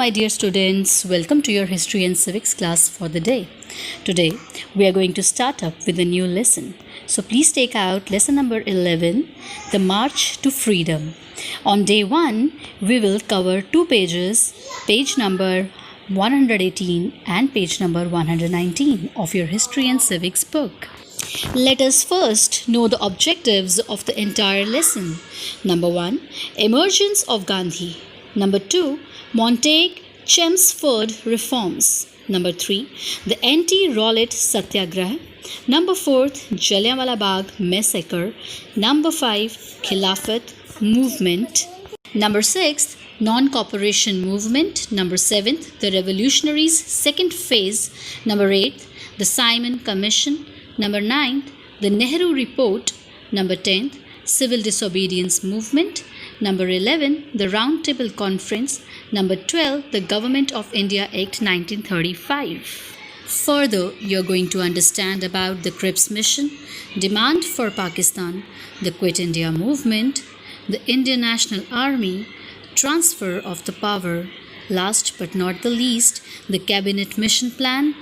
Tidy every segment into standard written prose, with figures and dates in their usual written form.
my dear students. Welcome to your history and civics class for the day. Today, we are going to start up with a new lesson. So please take out lesson number 11, The March to Freedom. On day 1, we will cover 2 pages, page number 118 and page number 119 of your history and civics book. Let us first know the objectives of the entire lesson. Number 1, emergence of Gandhi. Number 2, Montague-Chelmsford reforms. Number 3, the anti-Rowlatt Satyagraha. Number 4, Jallianwala Bagh massacre. Number 5, Khilafat movement. Number 6, non-cooperation movement. Number 7, the revolutionaries' second phase. Number 8, the Simon Commission. Number 9, the Nehru Report. Number 10, Civil Disobedience Movement. Number 11, the Round Table Conference. Number 12, the Government of India Act 1935. Further, you are going to understand about the Cripps Mission, demand for Pakistan, the Quit India Movement, the Indian National Army, transfer of the power, last but not the least, the Cabinet Mission Plan,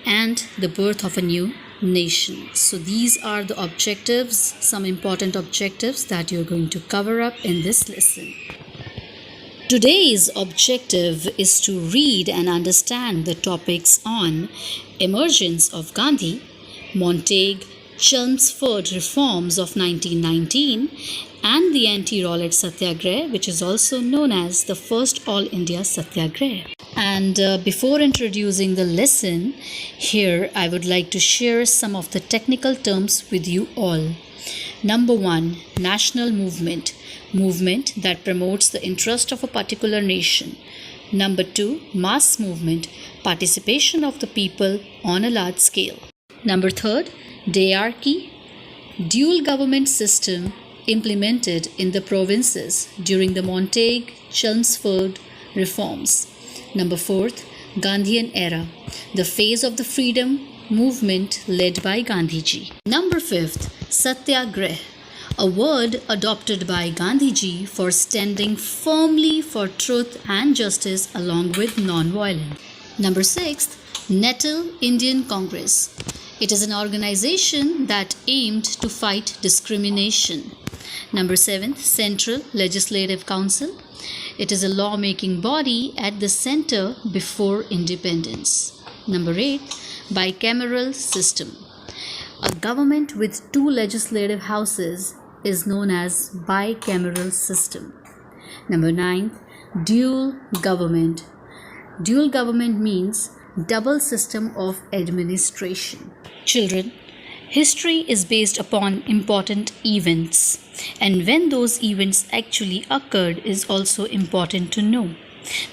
and the birth of a new nation. So these are the objectives, some important objectives that you're going to cover up in this lesson. Today's objective is to read and understand the topics on emergence of Gandhi, Montague-Chelmsford reforms of 1919, and the anti-Rowlatt Satyagraha, which is also known as the first All India Satyagraha. And before introducing the lesson, here I would like to share some of the technical terms with you all. Number 1, national movement. Movement that promotes the interest of a particular nation. Number 2, mass movement. Participation of the people on a large scale. Number 3, diarchy. Dual government system implemented in the provinces during the Montague-Chelmsford reforms. Number 4, Gandhian era, the phase of the freedom movement led by Gandhiji. Number 5, Satyagrah, a word adopted by Gandhiji for standing firmly for truth and justice along with non-violence. Number 6, Natal Indian Congress. It is an organization that aimed to fight discrimination. Number 7, Central Legislative Council. It is a lawmaking body at the center before independence. Number 8, bicameral system. A government with 2 legislative houses is known as bicameral system. Number 9, dual government. Dual government means double system of administration. Children, history is based upon important events, and when those events actually occurred is also important to know.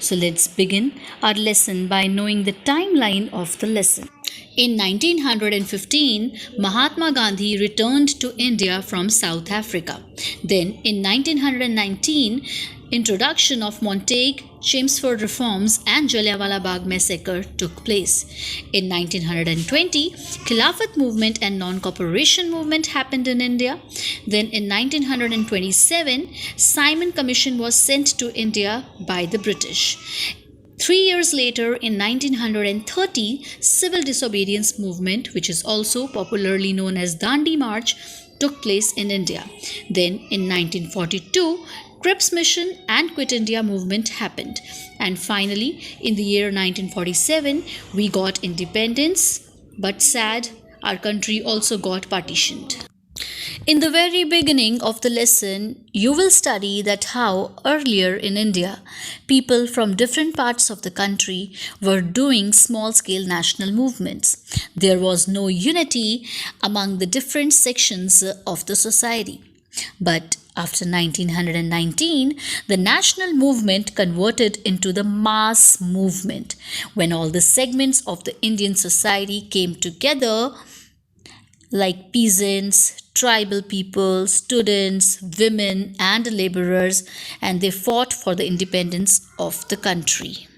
So let's begin our lesson by knowing the timeline of the lesson. In 1915, Mahatma Gandhi returned to India from South Africa. Then in 1919, introduction of Montague-Chelmsford reforms and Jallianwala Bagh massacre took place. In 1920, Khilafat movement and non-cooperation movement happened in India. Then in 1927, Simon Commission was sent to India by the British. 3 years later, in 1930, Civil Disobedience Movement, which is also popularly known as Dandi March, took place in India. Then in 1942, Cripps Mission and Quit India movement happened. And finally, in the year 1947, we got independence, but sad, our country also got partitioned. In the very beginning of the lesson, you will study that how earlier in India, people from different parts of the country were doing small-scale national movements. There was no unity among the different sections of the society. But after 1919, the national movement converted into the mass movement when all the segments of the Indian society came together, like peasants, tribal people, students, women, and laborers, and they fought for the independence of the country.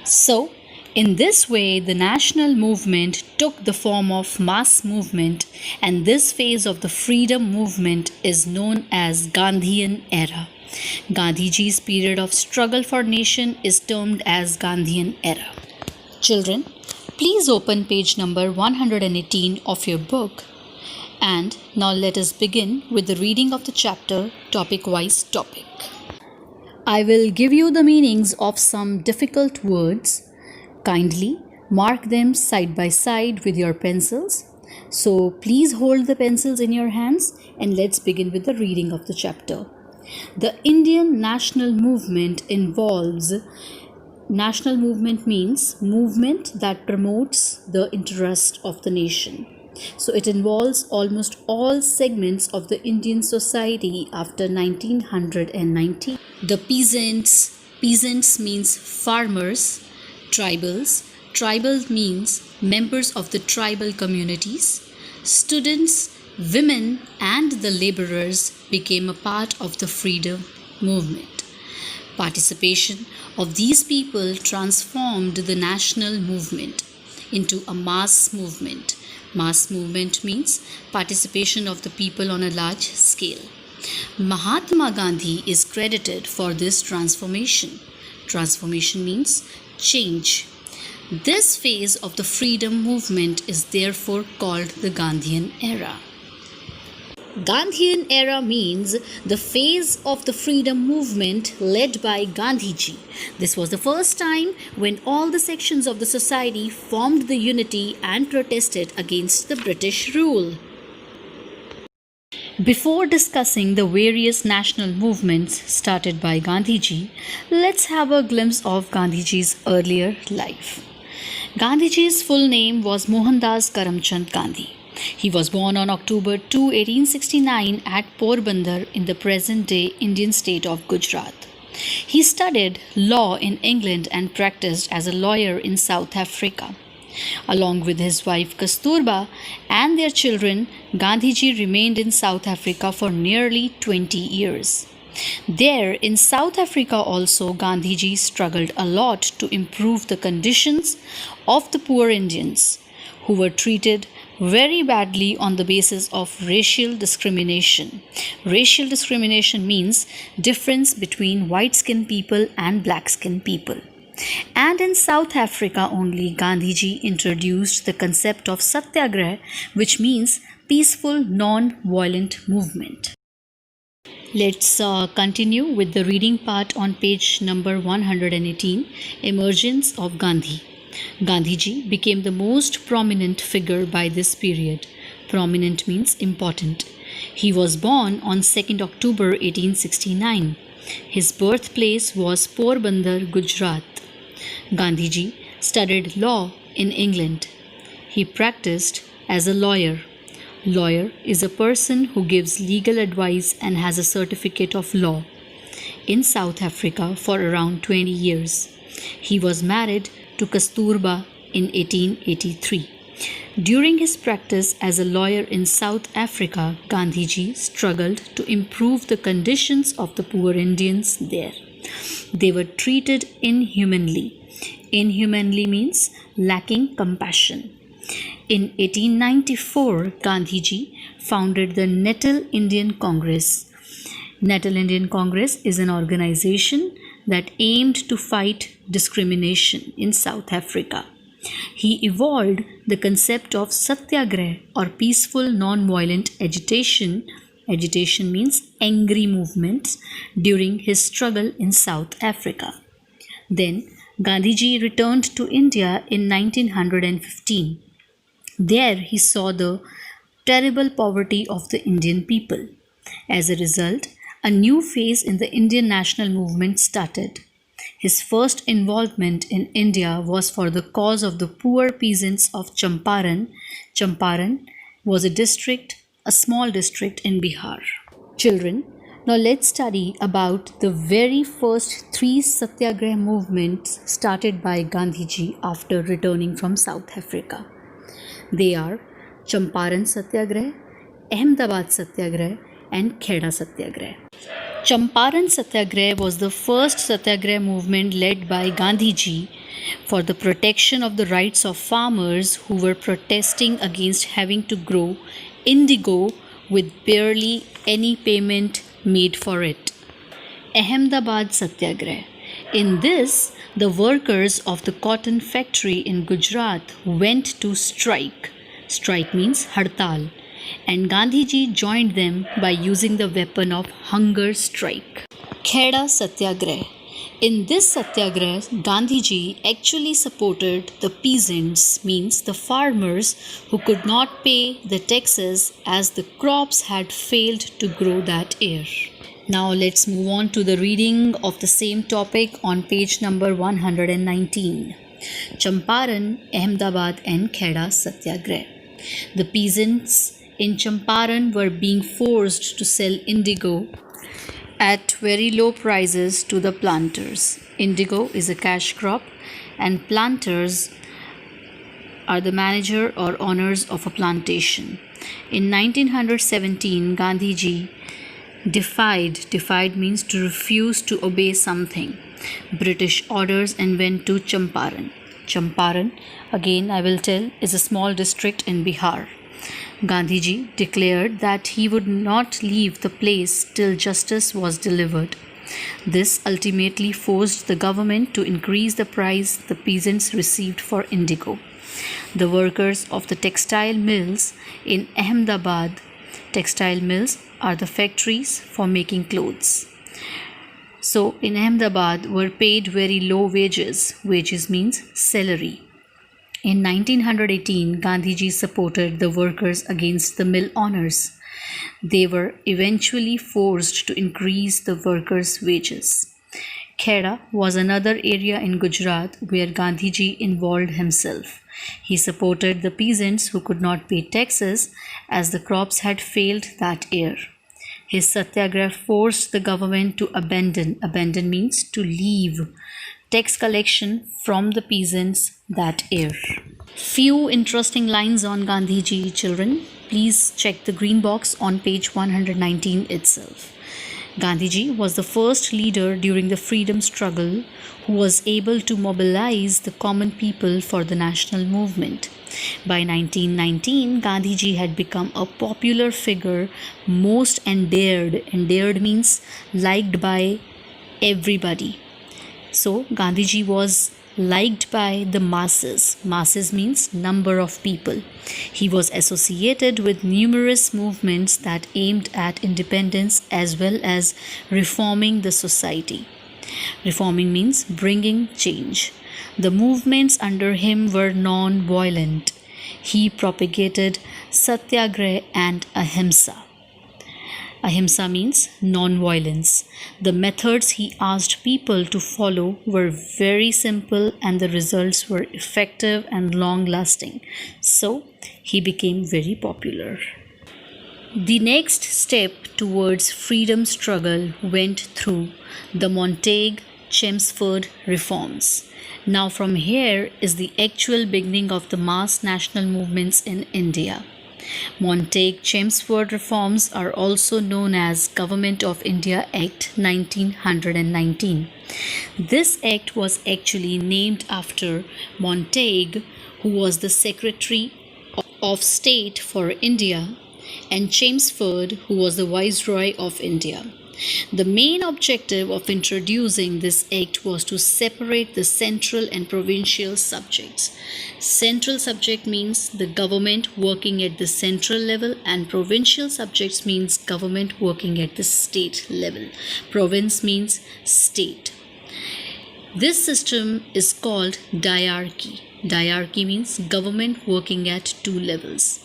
So, In this way, the national movement took the form of mass movement, and this phase of the freedom movement is known as Gandhian era. Gandhiji's period of struggle for nation is termed as Gandhian era. Children, please open page number 118 of your book. And now let us begin with the reading of the chapter, topic-wise topic. I will give you the meanings of some difficult words. Kindly mark them side by side with your pencils. So please hold the pencils in your hands and let's begin with the reading of the chapter. The Indian national movement involves. National movement means movement that promotes the interest of the nation. So it involves almost all segments of the Indian society after 1990. The peasants means farmers. Tribal means members of the tribal communities. Students, women and the laborers became a part of the freedom movement. Participation of these people transformed the national movement into a mass movement. Mass movement means participation of the people on a large scale. Mahatma Gandhi is credited for this transformation. Transformation means change. This phase of the freedom movement is therefore called the Gandhian era. Gandhian era means the phase of the freedom movement led by Gandhiji. This was the first time when all the sections of the society formed the unity and protested against the British rule. Before discussing the various national movements started by Gandhiji, let's have a glimpse of Gandhiji's earlier life. Gandhiji's full name was Mohandas Karamchand Gandhi. He was born on October 2, 1869 at Porbandar in the present-day Indian state of Gujarat. He studied law in England and practiced as a lawyer in South Africa. Along with his wife Kasturba and their children, Gandhiji remained in South Africa for nearly 20 years. There, in South Africa also, Gandhiji struggled a lot to improve the conditions of the poor Indians, who were treated very badly on the basis of racial discrimination. Racial discrimination means difference between white-skinned people and black-skinned people. And in South Africa only, Gandhiji introduced the concept of Satyagraha, which means peaceful, non-violent movement. Let's continue with the reading part on page number 118, Emergence of Gandhi. Gandhiji became the most prominent figure by this period. Prominent means important. He was born on 2nd October 1869. His birthplace was Porbandar, Gujarat. Gandhiji studied law in England. He practiced as a lawyer. Lawyer is a person who gives legal advice and has a certificate of law. In South Africa for around 20 years. He was married to Kasturba in 1883. During his practice as a lawyer in South Africa, Gandhiji struggled to improve the conditions of the poor Indians there. They were treated inhumanly. Inhumanly means lacking compassion. In 1894, Gandhiji founded the Nettle Indian Congress. Nettle Indian Congress is an organization that aimed to fight discrimination in South Africa. He evolved the concept of Satyagraha or peaceful non-violent agitation. Agitation means angry movements during his struggle in South Africa. Then Gandhiji returned to India in 1915. There he saw the terrible poverty of the Indian people. As a result, a new phase in the Indian national movement started. His first involvement in India was for the cause of the poor peasants of Champaran. Champaran was a small district in Bihar. Children, now let's study about the very first 3 Satyagraha movements started by Gandhiji after returning from South Africa. They are Champaran Satyagraha, Ahmedabad Satyagraha, and Kheda Satyagraha. Champaran Satyagraha was the first Satyagraha movement led by Gandhiji for the protection of the rights of farmers who were protesting against having to grow indigo with barely any payment made for it. Ahmedabad Satyagrah. In this, the workers of the cotton factory in Gujarat went to strike. Strike means hartal. And Gandhiji joined them by using the weapon of hunger strike. Kheda Satyagrah. In this satyagrah, Gandhiji actually supported the peasants, means the farmers who could not pay the taxes as the crops had failed to grow that year. Now let's move on to the reading of the same topic on page number 119. Champaran, Ahmedabad and Kheda Satyagrah. The peasants in Champaran were being forced to sell indigo at very low prices to the planters. Indigo is a cash crop and planters are the manager or owners of a plantation. In 1917, Gandhiji defied means to refuse to obey something, British orders and went to Champaran. Champaran, again I will tell, is a small district in Bihar. Gandhiji declared that he would not leave the place till justice was delivered. This ultimately forced the government to increase the price the peasants received for indigo. The workers of the textile mills in Ahmedabad, textile mills are the factories for making clothes. So in Ahmedabad were paid very low wages. Wages means salary. In 1918, Gandhiji supported the workers against the mill owners. They were eventually forced to increase the workers' wages. Kheda was another area in Gujarat where Gandhiji involved himself. He supported the peasants who could not pay taxes as the crops had failed that year. His satyagrah forced the government to abandon means to leave, tax collection from the peasants that year. Few interesting lines on Gandhiji, children. Please check the green box on page 119 itself. Gandhiji was the first leader during the freedom struggle who was able to mobilize the common people for the national movement. By 1919, Gandhiji had become a popular figure, most endeared. Endeared means liked by everybody. So Gandhiji was liked by the masses. Masses means number of people. He was associated with numerous movements that aimed at independence as well as reforming the society. Reforming means bringing change. The movements under him were non-violent. He propagated satyagrah and ahimsa. Ahimsa means non-violence. The methods he asked people to follow were very simple and the results were effective and long-lasting. So, he became very popular. The next step towards freedom struggle went through the Montague-Chelmsford reforms. Now from here is the actual beginning of the mass national movements in India. Montague-Chelmsford reforms are also known as Government of India Act 1919. This act was actually named after Montague, who was the Secretary of State for India, and Chelmsford, who was the Viceroy of India. The main objective of introducing this act was to separate the central and provincial subjects. Central subject means the government working at the central level, and provincial subjects means government working at the state level. Province means state. This system is called diarchy. Diarchy means government working at two levels.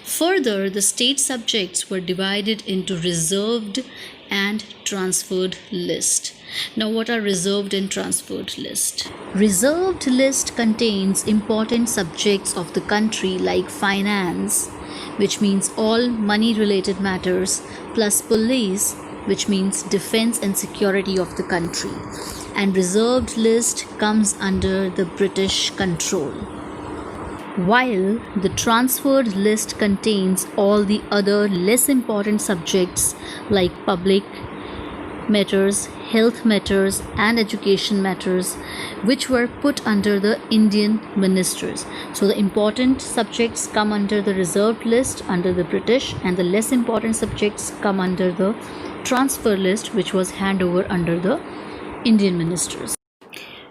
Further, the state subjects were divided into reserved and transferred list. Now, what are reserved and transferred list? Reserved list contains important subjects of the country like finance, which means all money related matters, plus police, which means defense and security of the country. And reserved list comes under the British control, while the transferred list contains all the other less important subjects like public matters, health matters, and education matters, which were put under the Indian ministers. So the important subjects come under the reserved list under the British, and the less important subjects come under the transfer list, which was handover under the Indian ministers.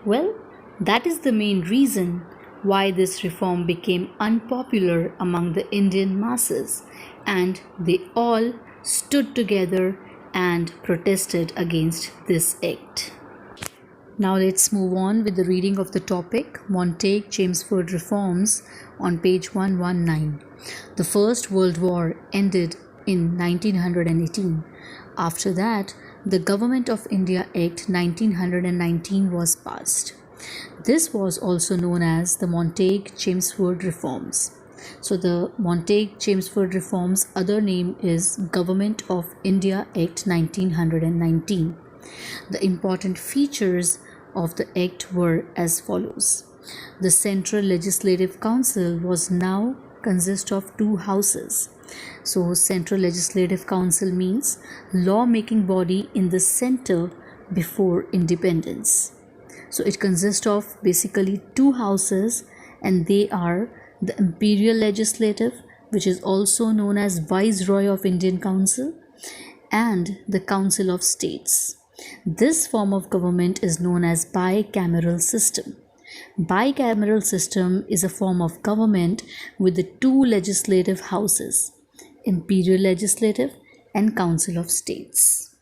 Well, that is the main reason why this reform became unpopular among the Indian masses, and they all stood together and protested against this act. Now let's move on with the reading of the topic, Montague-Chelmsford Reforms, on page 119. The First World War ended in 1918. After that, the Government of India Act 1919 was passed. This was also known as the Montague-Chelmsford Reforms. So the Montague-Chelmsford Reforms other name is Government of India Act 1919. The important features of the act were as follows. The Central Legislative Council was now consist of two houses. So Central Legislative Council means law-making body in the center before independence. So it consists of basically two houses, and they are the Imperial Legislative, which is also known as Viceroy of Indian Council, and the Council of States. This form of government is known as bicameral system. Bicameral system is a form of government with the two legislative houses, Imperial Legislative and Council of States.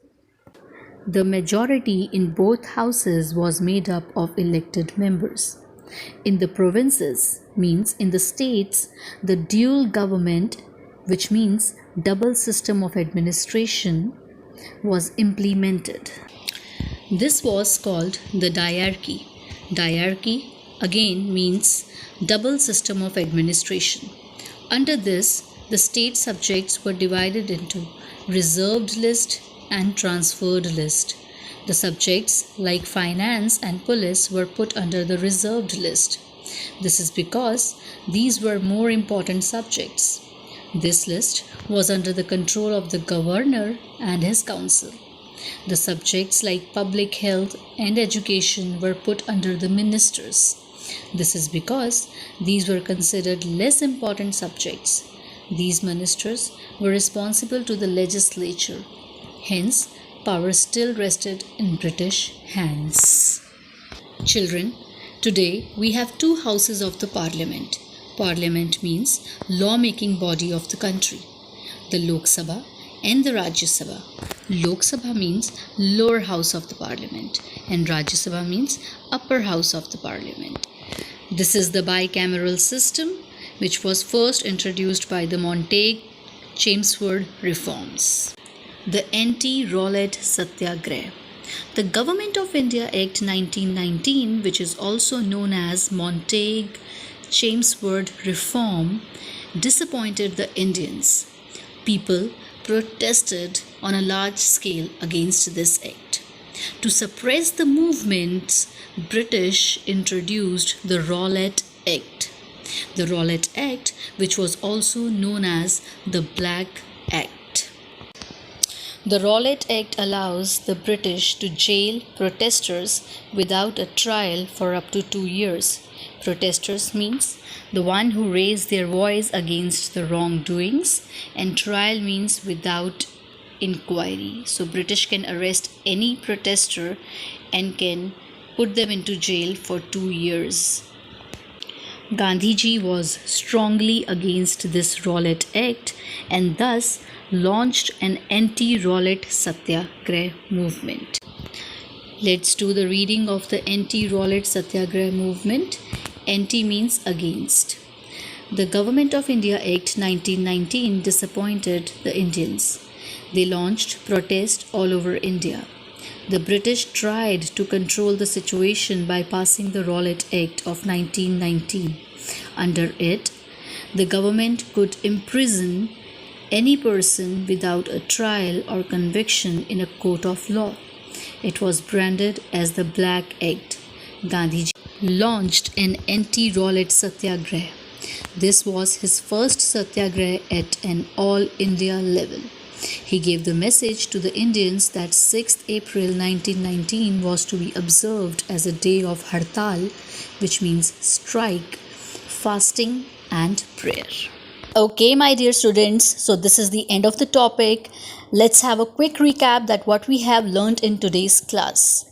The majority in both houses was made up of elected members. In the provinces, means in the states, the dual government, which means double system of administration, was implemented. This was called the diarchy. Diarchy again means double system of administration. Under this, the state subjects were divided into reserved list and transferred list. The subjects like finance and police were put under the reserved list. This is because these were more important subjects. This list was under the control of the governor and his council. The subjects like public health and education were put under the ministers. This is because these were considered less important subjects. These ministers were responsible to the legislature. Hence, power still rested in British hands. Children, today we have two houses of the Parliament. Parliament means law-making body of the country. The Lok Sabha and the Rajya Sabha. Lok Sabha means lower house of the Parliament, and Rajya Sabha means upper house of the Parliament. This is the bicameral system, which was first introduced by the Montague-Chelmsford Reforms. The Anti-Rowlatt Satyagraha. The Government of India Act 1919, which is also known as Montague-Chelmsford Reform, disappointed the Indians. People protested on a large scale against this act. To suppress the movements, British introduced the Rowlatt Act. The Rowlatt Act, which was also known as the Black Act. The Rowlatt Act allows the British to jail protesters without a trial for up to 2 years. Protesters means the one who raise their voice against the wrongdoings, and trial means without inquiry. So British can arrest any protester and can put them into jail for 2 years. Gandhiji was strongly against this Rowlatt Act and thus launched an anti-Rowlatt Satyagraha movement. Let's do the reading of the anti-Rowlatt Satyagraha movement. Anti means against. The Government of India Act 1919 disappointed the Indians. They launched protests all over India. The British tried to control the situation by passing the Rowlatt Act of 1919. Under it, the government could imprison any person without a trial or conviction in a court of law. It was branded as the Black Act. Gandhiji launched an anti-Rowlatt Satyagraha. This was his first satyagraha at an all India level. He gave the message to the Indians that 6th April 1919 was to be observed as a day of Hartal, which means strike, fasting, and prayer. Okay, my dear students, so this is the end of the topic. Let's have a quick recap that what we have learned in today's class.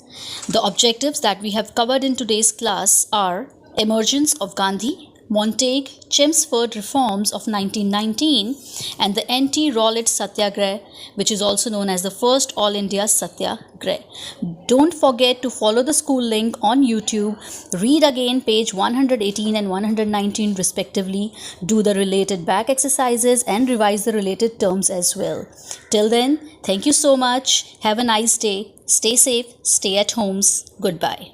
The objectives that we have covered in today's class are emergence of Gandhi, Montague, Chelmsford reforms of 1919, and the anti-Rowlatt Satyagraha, which is also known as the first All India Satyagraha. Don't forget to follow the school link on YouTube, read again page 118 and 119 respectively, do the related back exercises and revise the related terms as well. Till then, thank you so much. Have a nice day. Stay safe, stay at homes. Goodbye.